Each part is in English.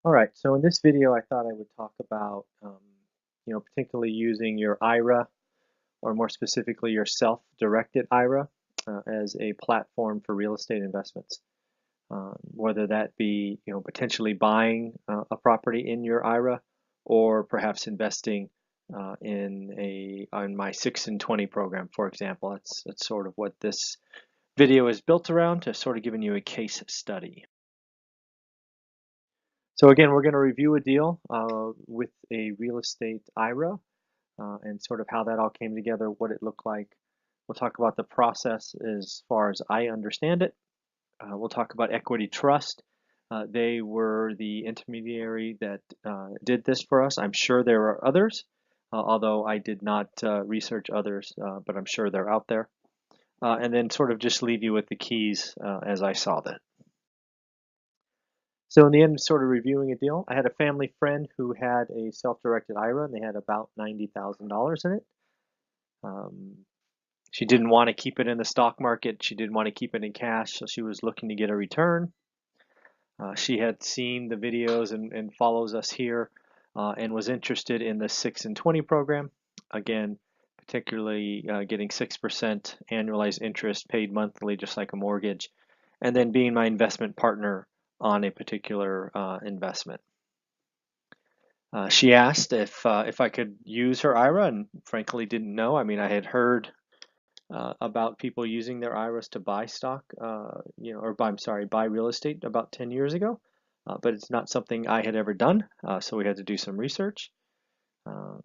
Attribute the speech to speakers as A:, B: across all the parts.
A: All right, so in this video, I thought I would talk about, particularly using your IRA, or more specifically, your self-directed IRA, as a platform for real estate investments. Whether that be, potentially buying a property in your IRA, or perhaps investing on my 6 and 20 program, for example. That's sort of what this video is built around, to sort of giving you a case study. So again, we're going to review a deal with a real estate IRA and sort of how that all came together, what it looked like. We'll talk about the process as far as I understand it. We'll talk about equity trust. They were the intermediary that did this for us. I'm sure there are others, although I did not research others, but I'm sure they're out there. And then sort of just leave you with the keys as I saw them. So in the end, sort of reviewing a deal, I had a family friend who had a self-directed IRA, and they had about $90,000 in it. She didn't want to keep it in the stock market. She didn't want to keep it in cash, so she was looking to get a return. She had seen the videos and follows us here and was interested in the 6 and 20 program. Again, particularly getting 6% annualized interest paid monthly, just like a mortgage, and then being my investment partner on a particular investment. She asked if I could use her IRA, and frankly didn't know. I mean, I had heard about people using their IRAs to buy stock, buy real estate about 10 years ago, but it's not something I had ever done. So we had to do some research.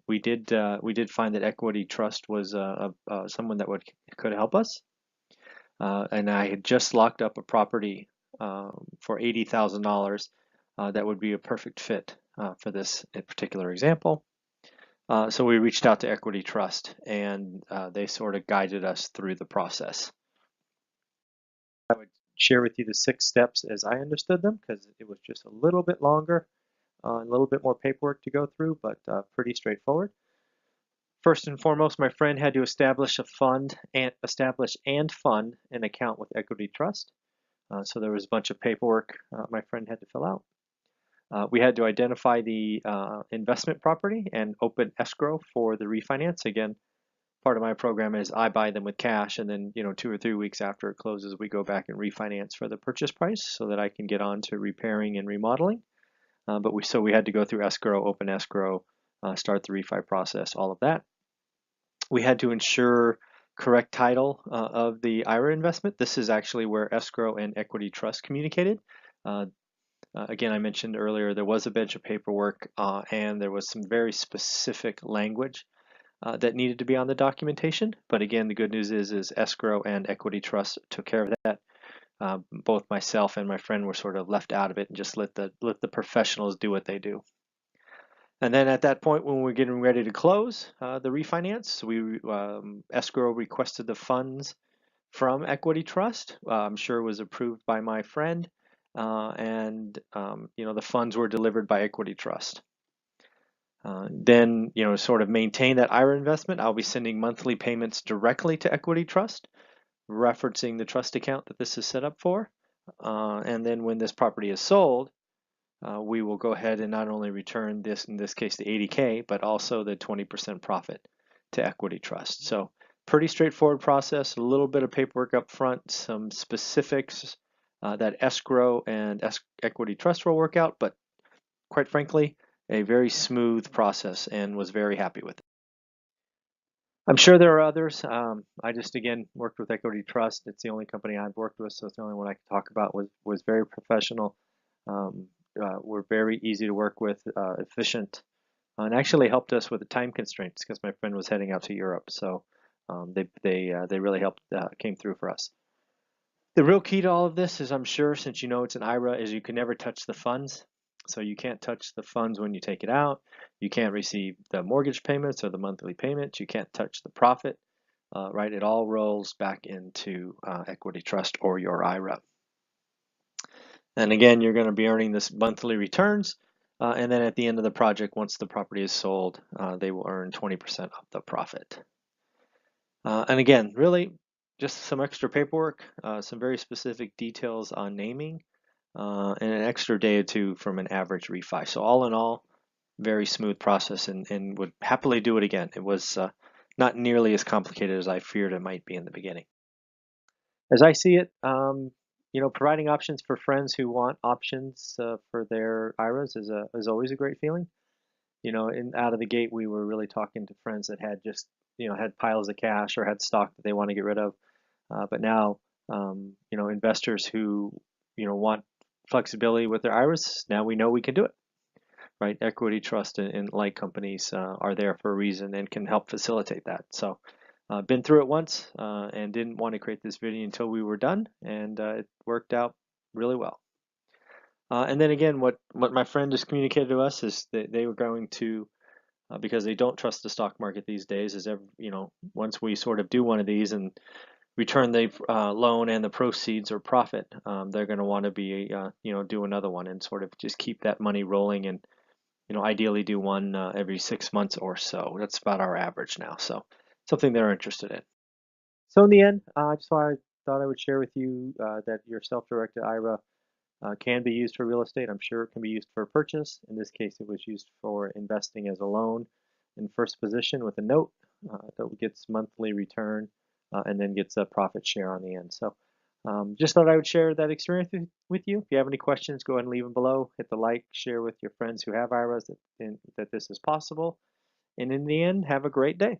A: We did find that Equity Trust was someone that could help us, and I had just locked up a property for $80,000 that would be a perfect fit for this particular example. So we reached out to Equity Trust, and they sort of guided us through the process. I would share with you the 6 steps as I understood them, because it was just a little bit longer, a little bit more paperwork to go through, but pretty straightforward. First and foremost, my friend had to establish and fund an account with Equity Trust. So there was a bunch of paperwork my friend had to fill out. We had to identify the investment property and open escrow for the refinance. Again, part of my program is I buy them with cash, and then 2 or 3 weeks after it closes, we go back and refinance for the purchase price so that I can get on to repairing and remodeling. So we had to go through escrow, open escrow, start the refi process, all of that. We had to ensure correct title of the IRA investment. This is actually where escrow and Equity Trust communicated. Again, I mentioned earlier there was a bunch of paperwork and there was some very specific language that needed to be on the documentation. But again, the good news is escrow and Equity Trust took care of that. Both myself and my friend were sort of left out of it and just let the professionals do what they do. And then at that point, when we're getting ready to close the refinance, escrow requested the funds from Equity Trust. I'm sure it was approved by my friend, and the funds were delivered by Equity Trust. Then, sort of maintain that IRA investment. I'll be sending monthly payments directly to Equity Trust, referencing the trust account that this is set up for. And then when this property is sold, we will go ahead and not only return this, in this case, the 80K, but also the 20% profit to Equity Trust. So pretty straightforward process, a little bit of paperwork up front, some specifics that escrow and Equity Trust will work out, but quite frankly, a very smooth process, and was very happy with it. I'm sure there are others. I just, again, worked with Equity Trust. It's the only company I've worked with, so it's the only one I can talk about. Was very professional. Were very easy to work with, efficient, and actually helped us with the time constraints because my friend was heading out to Europe. So they really helped, came through for us. The real key to all of this is, I'm sure, since you know it's an IRA, is you can never touch the funds. So you can't touch the funds when you take it out. You can't receive the mortgage payments or the monthly payments. You can't touch the profit, right? It all rolls back into Equity Trust or your IRA. And again, you're going to be earning this monthly returns. And then at the end of the project, once the property is sold, they will earn 20% of the profit. And again, really just some extra paperwork, some very specific details on naming. and an extra day or two from an average refi. So all in all, very smooth process, and would happily do it again. It was not nearly as complicated as I feared it might be in the beginning. As I see it, providing options for friends who want options for their IRAs is always a great feeling. Out of the gate, we were really talking to friends that had just, had piles of cash or had stock that they want to get rid of. But now, investors who, want flexibility with their IRAs, now we know we can do it, right? Equity trust and like companies are there for a reason and can help facilitate that. So, been through it once and didn't want to create this video until we were done, and it worked out really well. And then again, what my friend just communicated to us is that they were going to, because they don't trust the stock market these days, is once we sort of do one of these and return the loan and the proceeds or profit, they're going to want to be, do another one and sort of just keep that money rolling and, ideally do one every 6 months or so. That's about our average now. So something they're interested in. So in the end, I just thought I would share with you that your self-directed IRA can be used for real estate. I'm sure it can be used for purchase. In this case, it was used for investing as a loan in first position with a note that gets monthly return and then gets a profit share on the end. So just thought I would share that experience with you. If you have any questions, go ahead and leave them below. Hit the like, share with your friends who have IRAs that this is possible. And in the end, have a great day.